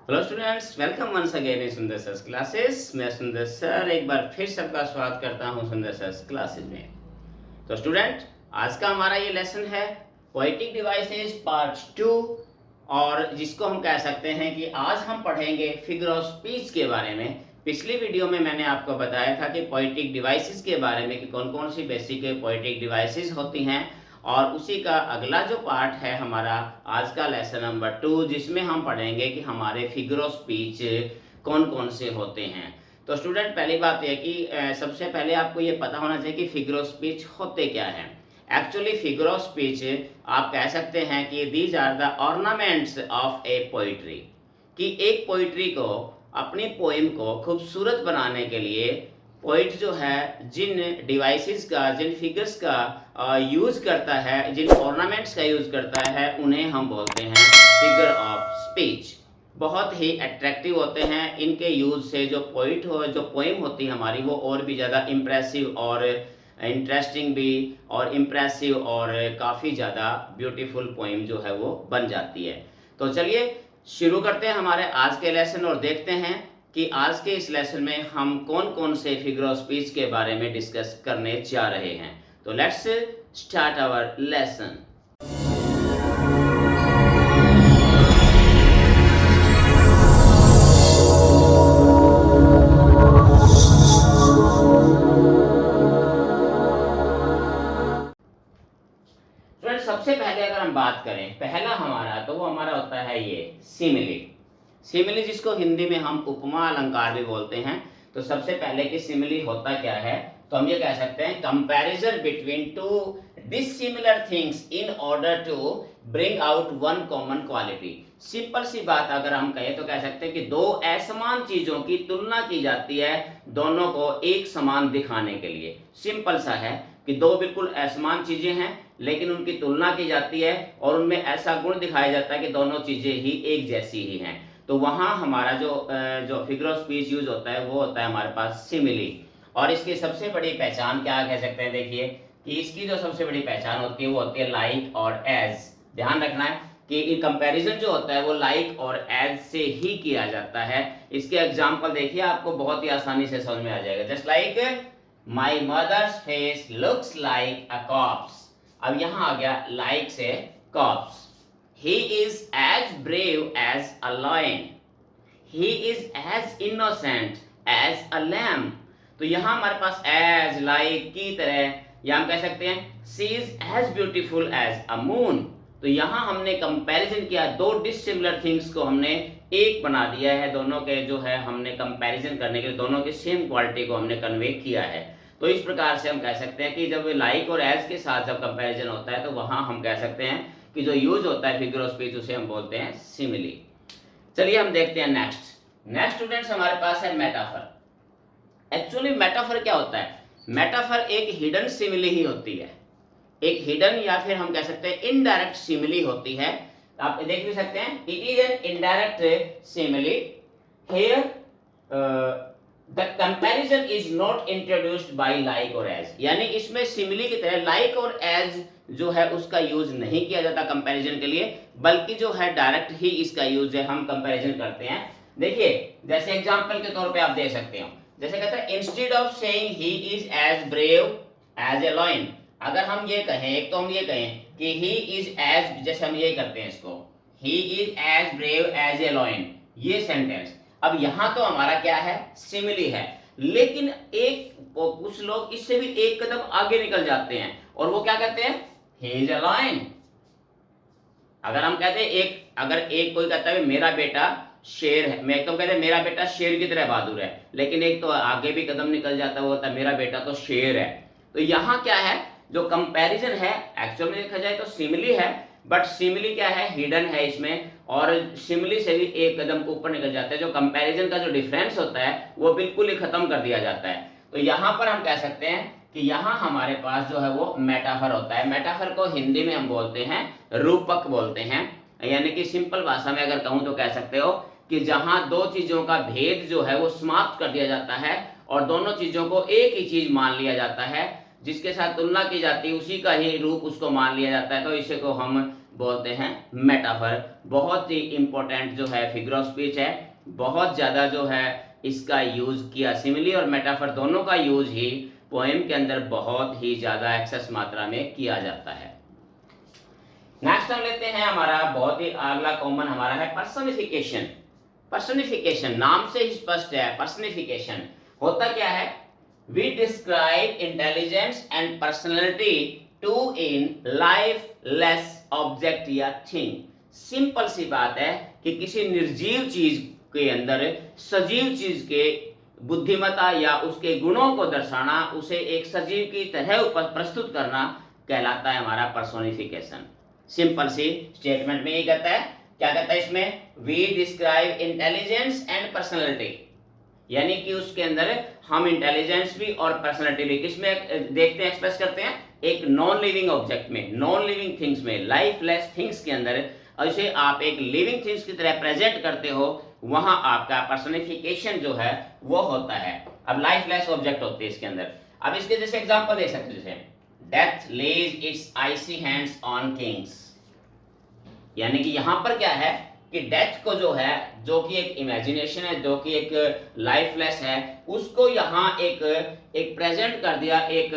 Hello students, welcome once again in Sundar sir classes. मैं सुंदर sir एक बार फिर सबका स्वागत करता हूं सुंदर सर क्लासेस में। तो स्टूडेंट, आज का हमारा ये लेसन है पोएटिक डिवाइसेस पार्ट 2, और जिसको हम कह सकते हैं कि आज हम पढ़ेंगे फिगर ऑफ स्पीच के बारे में। पिछली वीडियो में मैंने आपको बताया था कि पोएटिक डिवाइसेस के बारे में कि कौन कौन सी बेसिक पोएटिक डिवाइसेस होती हैं, और उसी का अगला जो पार्ट है हमारा आज का लेसन नंबर 2, जिसमें हम पढ़ेंगे कि हमारे फिगर ऑफ स्पीच कौन कौन से होते हैं। तो स्टूडेंट, पहली बात यह कि सबसे पहले आपको ये पता होना चाहिए कि फिगर ऑफ स्पीच होते क्या हैं। एक्चुअली फिगर ऑफ स्पीच आप कह सकते हैं कि these are the ornaments of a poetry, कि एक पोइट्री को, अपनी पोएम को खूबसूरत बनाने के लिए पोइट जो है जिन डिवाइसेस का, जिन फिगर्स का यूज करता है, जिन ऑर्नामेंट्स का यूज करता है, उन्हें हम बोलते हैं फिगर ऑफ स्पीच। बहुत ही अट्रैक्टिव होते हैं इनके यूज से। जो पोइट हो, जो पोएम होती है हमारी, वो और भी ज़्यादा इम्प्रेसिव और इंटरेस्टिंग भी और इम्प्रेसिव और काफ़ी ज़्यादा ब्यूटीफुल पोएम जो है वो बन जाती है। तो चलिए शुरू करते हैं हमारे आज के लेसन और देखते हैं कि आज के इस लेसन में हम कौन कौन से फिगर ऑफ स्पीच के बारे में डिस्कस करने जा रहे हैं। तो लेट्स स्टार्ट आवर लेसन। सबसे पहले अगर हम बात करें, पहला हमारा, तो वो हमारा होता है ये सिमिली। सिमिली जिसको हिंदी में हम उपमा अलंकार भी बोलते हैं। तो सबसे पहले कि सिमिली होता क्या है, तो हम ये कह सकते हैं comparison between two dissimilar things in order to bring out one common quality. Simple सी बात अगर हम कहें तो कह सकते हैं कि दो असमान चीजों की तुलना की जाती है दोनों को एक समान दिखाने के लिए। सिंपल सा है कि दो बिल्कुल असमान चीजें हैं, लेकिन उनकी तुलना की जाती है और उनमें ऐसा गुण दिखाया जाता है कि दोनों चीजें ही एक जैसी ही हैं। तो वहां हमारा जो फिगर ऑफ स्पीच यूज होता है वो होता है हमारे पास सिमिली। और इसकी सबसे बड़ी पहचान क्या कह सकते हैं, देखिए कि इसकी जो सबसे बड़ी पहचान होती है वो होती है लाइक और एज। ध्यान रखना है कि कंपैरिजन जो होता है वो लाइक और एज से ही किया जाता है। इसके एग्जांपल देखिए, आपको बहुत ही आसानी से समझ में आ जाएगा। Just like my mother's face looks like a corpse. अब यहां आ गया लाइक से corpse. He is as brave as a lion. He is as innocent as a lamb. तो यहां हमारे पास as, like की तरह, या हम कह सकते हैं she is as beautiful as a moon। तो यहां हमने कंपैरिजन किया, दो डिसिमिलर थिंग्स को हमने एक बना दिया है। दोनों के जो है हमने कंपैरिजन करने के लिए दोनों की सेम क्वालिटी को हमने कन्वे किया है। तो इस प्रकार से हम कह सकते हैं कि जब लाइक और एज के साथ जब कंपैरिजन होता है तो वहां हम कह सकते हैं कि जो यूज होता है फिगर ऑफ स्पीच उसे हम बोलते हैं सिमिली। चलिए हम देखते हैं नेक्स्ट स्टूडेंट्स, हमारे पास है मेटाफर। एक्चुअली मेटाफर क्या होता है? मेटाफर एक हिडन सिमिली ही होती है, एक हिडन या फिर हम कह सकते हैं इनडायरेक्ट सिमिली होती है। आप देख भी सकते हैं, it is an indirect simile. Here the comparison is not introduced by like और एज, यानी इसमें सिमिली की तरह लाइक और एज जो है उसका यूज नहीं किया जाता कंपैरिजन के लिए, बल्कि जो है डायरेक्ट ही इसका यूज है, हम कंपैरिजन करते हैं। देखिए जैसे एग्जांपल के तौर पे आप दे सकते हो, जैसे कहते हैं instead of saying he is as brave as a lion. अगर हम ये कहें, एक तो हम ये कहें कि ही इज एज, जैसे हम ये करते हैं इसको, he is as brave as a lion, ये सेंटेंस। अब यहां तो हमारा क्या है, सिमिली है, लेकिन कुछ लोग इससे भी एक कदम आगे निकल जाते हैं और वो क्या कहते हैं, he is a lion। अगर हम कहते हैं अगर एक कोई कहता है मेरा बेटा शेर है, मैं तो कहते हैं मेरा बेटा शेर की तरह बहादुर है, लेकिन एक तो आगे भी कदम निकल जाता है, वो होता है मेरा बेटा तो शेर है। तो यहाँ क्या है, जो कंपैरिजन है एक्चुअल में देखा जाए तो सिमिली है, बट सिमिली क्या है, हिडन है इसमें, और सिमिली से भी एक कदम ऊपर निकल जाता है। जो कंपैरिजन का जो डिफरेंस होता है वो बिल्कुल ही खत्म कर दिया जाता है। तो यहाँ पर हम कह सकते हैं कि यहाँ हमारे पास जो है वो मेटाफर होता है। मेटाफर को हिंदी में हम बोलते हैं रूपक बोलते हैं, यानी कि सिंपल भाषा में अगर कहूँ तो कह सकते हो कि जहां दो चीजों का भेद जो है वो समाप्त कर दिया जाता है और दोनों चीजों को एक ही चीज मान लिया जाता है, जिसके साथ तुलना की जाती है उसी का ही रूप उसको मान लिया जाता है। तो इसे को हम बोलते हैं मेटाफर। बहुत ही इंपॉर्टेंट जो है फिगर ऑफ स्पीच है, बहुत ज़्यादा जो है इसका यूज़ किया, सिमिली और मेटाफर दोनों का यूज़ ही पोएम के अंदर बहुत ही ज़्यादा एक्सेस मात्रा में किया जाता है। नेक्स्ट हम लेते हैं हमारा बहुत ही अगला कॉमन हमारा है पर्सनिफिकेशन। पर्सनिफिकेशन नाम से ही स्पष्ट है, पर्सनिफिकेशन होता क्या है, we describe intelligence and personality टू इन लाइफलेस ऑब्जेक्ट या थिंग। सिंपल सी बात है कि किसी निर्जीव चीज के अंदर सजीव चीज के बुद्धिमत्ता या उसके गुणों को दर्शाना, उसे एक सजीव की तरह प्रस्तुत करना कहलाता है हमारा पर्सोनिफिकेशन। सिंपल सी स्टेटमेंट में ये कहता है, क्या कहता है इसमें, we describe intelligence and personality, यानी कि उसके अंदर हम इंटेलिजेंस भी और पर्सनैलिटी भी किसमें देखते हैं, एक्सप्रेस करते हैं, एक नॉन लिविंग ऑब्जेक्ट में, नॉन लिविंग थिंग्स में, लाइफलेस थिंग्स के अंदर उसे आप एक लिविंग थिंग्स की तरह प्रेजेंट करते हो, वहां आपका पर्सनिफिकेशन जो है वो होता है। अब लाइफलेस ऑब्जेक्ट होते हैं इसके अंदर। अब इसके जैसे एग्जांपल देख सकते हो, जैसे death lays its icy hands on kings, यानी कि यहां पर क्या है कि डेथ को जो है, जो कि एक इमेजिनेशन है, जो कि एक लाइफलेस है, उसको यहाँ एक प्रेजेंट कर दिया एक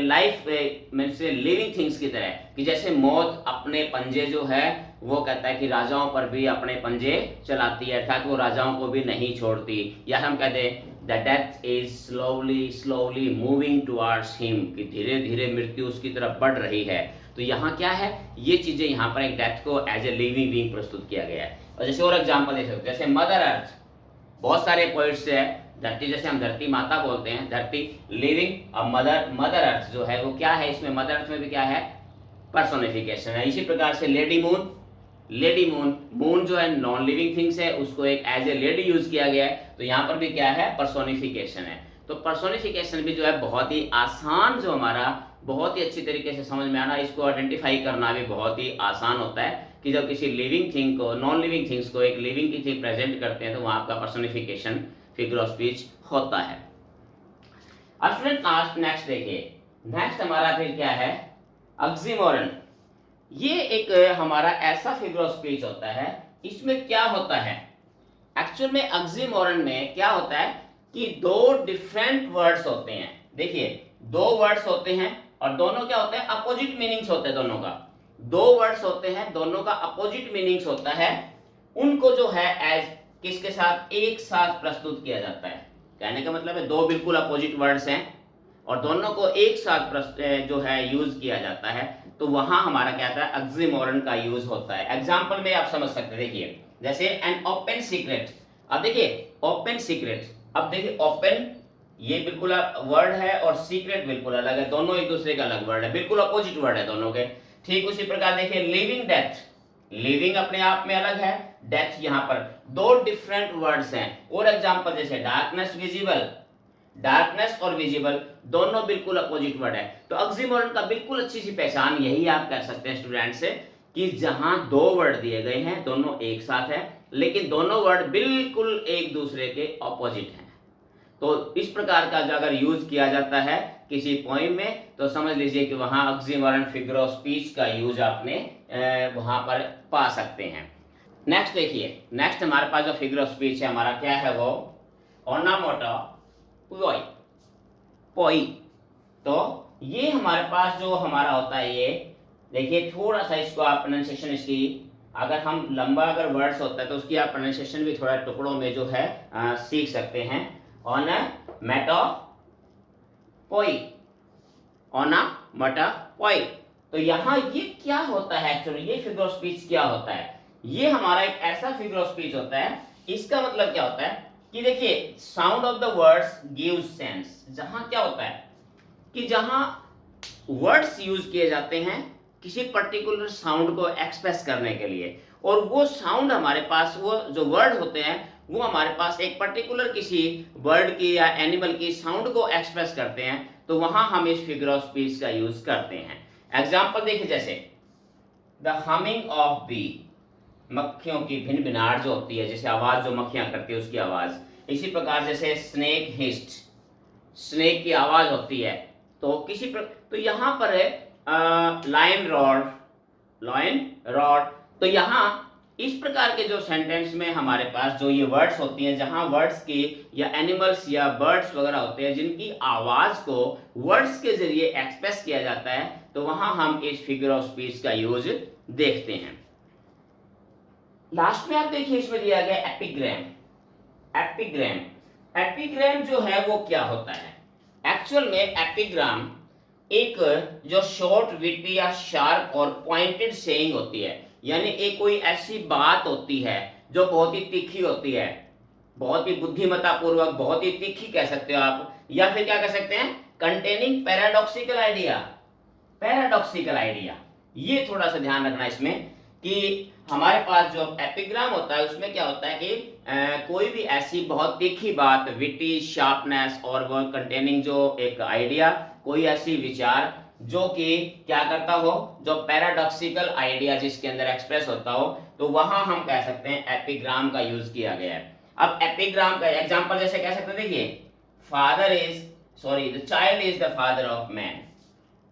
लाइफ में से लिविंग थिंग्स की तरह, कि जैसे मौत अपने पंजे जो है वो कहता है कि राजाओं पर भी अपने पंजे चलाती है, अर्थात वो राजाओं को भी नहीं छोड़ती, या हम कहते हैं the death is slowly slowly moving towards him, कि धीरे धीरे मृत्यु उसकी तरफ बढ़ रही है। तो यहाँ क्या है, ये चीजें यहाँ पर एक डेथ को एज ए लिविंग बीइंग प्रस्तुत किया गया है। और जैसे और एग्जांपल देख सकते हो, जैसे मदर अर्थ, बहुत सारे पॉइंट्स है, धरती जैसे हम धरती माता बोलते हैं, धरती लिविंग, और मदर अर्थ जो है वो क्या है, इसमें मदर अर्थ में भी क्या है, पर्सोनिफिकेशन है। इसी प्रकार से लेडी मून, मून जो है नॉन लिविंग थिंग्स है, उसको एक एज ए लेडी यूज किया गया है, तो यहाँ पर भी क्या है, पर्सोनिफिकेशन है। तो पर्सोनिफिकेशन भी जो है बहुत ही आसान, जो हमारा बहुत ही अच्छी तरीके से समझ में आना, इसको आइडेंटिफाई करना भी बहुत ही आसान होता है, कि जब किसी लिविंग थिंग को, नॉन लिविंग थिंग्स को एक लिविंग की थिंग प्रेजेंट करते हैं, तो वहां आपका पर्सोनिफिकेशन फिगर ऑफ स्पीच होता है। अब स्टूडेंट नेक्स्ट देखिए, नेक्स्ट हमारा फिर क्या है, ऑक्सीमोरन। ये एक हमारा ऐसा फिगर ऑफ स्पीच होता है, इसमें क्या होता है, एक्चुअल में ऑक्सीमोरन में क्या होता है कि दो डिफरेंट वर्ड्स होते हैं। देखिए दो वर्ड्स होते हैं और दोनों क्या होते हैं, अपोजिट मीनिंग्स होते हैं दोनों का। दो वर्ड्स होते हैं, दोनों का अपोजिट मीनिंग्स होता है, उनको जो है एज किसके साथ, एक साथ प्रस्तुत किया जाता है। कहने का मतलब है दो बिल्कुल अपोजिट वर्ड्स हैं और दोनों को एक साथ जो है यूज किया जाता है, तो वहां हमारा क्या आता है, ऑक्सीमोरन का यूज होता है। एग्जांपल में आप समझ सकते हैं, देखिए जैसे एन ओपन सीक्रेट। अब देखिए ओपन सीक्रेट, अब देखिए ओपन ये बिल्कुल वर्ड है और सीक्रेट बिल्कुल अलग है, दोनों एक दूसरे का अलग वर्ड है, बिल्कुल अपोजिट वर्ड है दोनों के। ठीक उसी प्रकार देखिए लिविंग डेथ, लिविंग अपने आप में अलग है, डेथ यहाँ पर दो डिफरेंट वर्ड्स हैं। और एग्जांपल जैसे डार्कनेस विजिबल, डार्कनेस और विजिबल दोनों बिल्कुल अपोजिट वर्ड है। तो ऑक्सीमोरन का बिल्कुल अच्छी सी पहचान यही आप कर सकते हैं स्टूडेंट से, कि जहां दो वर्ड दिए गए हैं, दोनों एक साथ है, लेकिन दोनों वर्ड बिल्कुल एक दूसरे के ऑपोजिट हैं। तो इस प्रकार का अगर यूज किया जाता है किसी पोइम में, तो समझ लीजिए कि वहां ऑक्सीमोरन फिगर ऑफ स्पीच का यूज आपने वहां पर पा सकते हैं। नेक्स्ट देखिए, नेक्स्ट हमारे पास जो फिगर ऑफ स्पीच है हमारा क्या है, वो ओनोमेटोपोई, पोई। तो ये हमारे पास जो हमारा होता है, ये देखिए थोड़ा सा इसको आप प्रोनाउंसिएशन इसकी, अगर हम लंबा अगर वर्ड्स होता है तो उसकी आप प्रोनाउंसिएशन भी थोड़ा टुकड़ों में जो है सीख सकते हैं। Onomatopoeia, onomatopoeia. तो यहाँ ये क्या होता है, एक्चुअली ये फिगर ऑफ स्पीच क्या होता है, ये हमारा एक ऐसा फिगर ऑफ स्पीच होता है, इसका मतलब क्या होता है कि देखिए sound of the words gives sense. जहां क्या होता है कि जहां वर्ड्स यूज किए जाते हैं किसी पर्टिकुलर साउंड को एक्सप्रेस करने के लिए, और वो साउंड हमारे पास, वो जो वर्ड होते हैं वो हमारे पास एक पर्टिकुलर किसी बर्ड की या एनिमल की साउंड को एक्सप्रेस करते हैं, तो वहां हम इस फिगर ऑफ स्पीच का यूज करते हैं। एग्जाम्पल देखिए, जैसे द हमिंग ऑफ बी, मक्खियों की भिनभिनाहट जो होती है, जैसे आवाज जो मक्खियां करती है उसकी आवाज। इसी प्रकार जैसे स्नेक हिस्ट, स्नेक की आवाज होती है। तो तो यहाँ पर है लायन रॉर, लॉइन रॉड। तो यहाँ इस प्रकार के जो सेंटेंस में हमारे पास जो ये वर्ड्स होती हैं, जहां वर्ड्स की या एनिमल्स या बर्ड्स वगैरह होते हैं जिनकी आवाज को वर्ड्स के जरिए एक्सप्रेस किया जाता है, तो वहां हम इस फिगर ऑफ स्पीच का यूज देखते हैं। लास्ट में आप देखिए इसमें दिया गया एपिग्राम। एपिग्राम एपिग्राम जो है वो क्या होता है? एक्चुअल में एपिग्राम एक जो शॉर्ट विटी या शार्प और पॉइंटेड सेइंग होती है, यानी एक कोई ऐसी बात होती है जो बहुत ही तीखी होती है, बहुत ही बुद्धिमत्ता पूर्वक, बहुत ही तीखी कह सकते हो आप, या फिर क्या कह सकते हैं, containing paradoxical idea. Paradoxical idea, ये थोड़ा सा ध्यान रखना इसमें कि हमारे पास जो एपिग्राम होता है उसमें क्या होता है कि कोई भी ऐसी बहुत तीखी बात, विटी, शार्पनेस और वो कंटेनिंग जो एक आइडिया, कोई ऐसी विचार जो कि क्या करता हो, जो पैराडॉक्सिकल आइडिया जिसके अंदर एक्सप्रेस होता हो, तो वहां हम कह सकते हैं एपिग्राम का यूज किया गया है। अब एपिग्राम का एग्जांपल जैसे कह सकते हैं, देखिए the child is the father of man.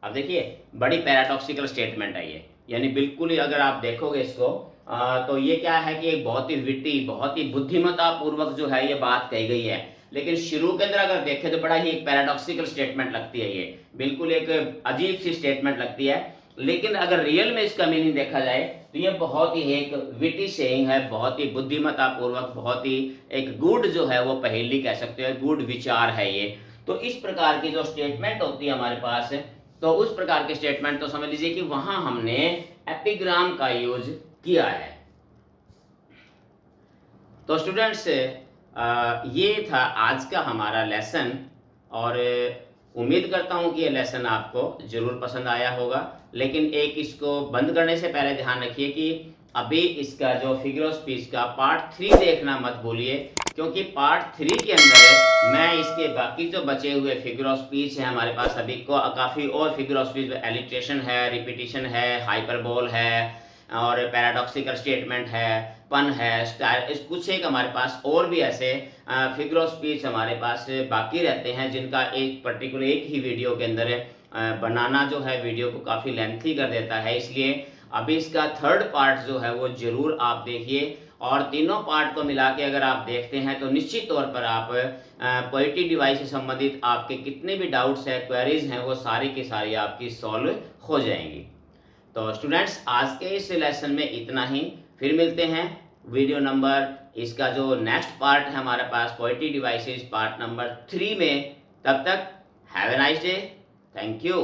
अब देखिए बड़ी पैराडॉक्सिकल स्टेटमेंट है ये, यानी बिल्कुल ही अगर आप देखोगे इसको तो ये क्या है कि एक बहुत ही विटी, बहुत ही बुद्धिमत्ता पूर्वक जो है ये बात कही गई है, लेकिन शुरू के अंदर अगर देखें तो बड़ा ही एक पैराडॉक्सिकल स्टेटमेंट लगती है, ये बिल्कुल एक अजीब सी स्टेटमेंट लगती है। लेकिन अगर रियल में इसका मीनिंग देखा जाए तो ये बहुत ही एक विटी सेइंग है, बहुत ही बुद्धिमत्ता पूर्वक, बहुत ही एक गुड जो है वो पहेली कह सकते हो, गुड विचार है ये। तो इस प्रकार की जो स्टेटमेंट होती है हमारे पास, तो उस प्रकार के स्टेटमेंट तो समझ लीजिए कि वहां हमने एपिग्राम का यूज किया है। तो स्टूडेंट्स ये था आज का हमारा लेसन, और उम्मीद करता हूं कि ये लेसन आपको जरूर पसंद आया होगा। लेकिन एक इसको बंद करने से पहले ध्यान रखिए कि अभी इसका जो फिगर ऑफ स्पीच का पार्ट 3 देखना मत भूलिए, क्योंकि पार्ट 3 के अंदर मैं इसके बाकी जो बचे हुए फिगर ऑफ स्पीच है हमारे पास अभी को काफ़ी और फिगर ऑफ स्पीच, एलिट्रेशन है, रिपीटिशन है, हाइपरबोल है और पैराडॉक्सिकल स्टेटमेंट है, पन है, स्टाइल, कुछ एक हमारे पास और भी ऐसे फिगर ऑफ स्पीच हमारे पास बाकी रहते हैं जिनका एक पर्टिकुलर एक ही वीडियो के अंदर बनाना जो है वीडियो को काफ़ी लेंथी कर देता है। इसलिए अभी इसका थर्ड पार्ट जो है वो जरूर आप देखिए, और तीनों पार्ट को मिला के अगर आप देखते हैं तो निश्चित तौर पर आप पोएटिक डिवाइस से संबंधित आपके कितने भी डाउट्स है, क्वेरीज हैं, वो सारी की सारी आपकी सॉल्व हो जाएंगी। तो स्टूडेंट्स आज के इस लेसन में इतना ही, फिर मिलते हैं वीडियो नंबर, इसका जो नेक्स्ट पार्ट है हमारे पास पोएटिक डिवाइसेस पार्ट नंबर 3 में। तब तक have a nice day, thank you.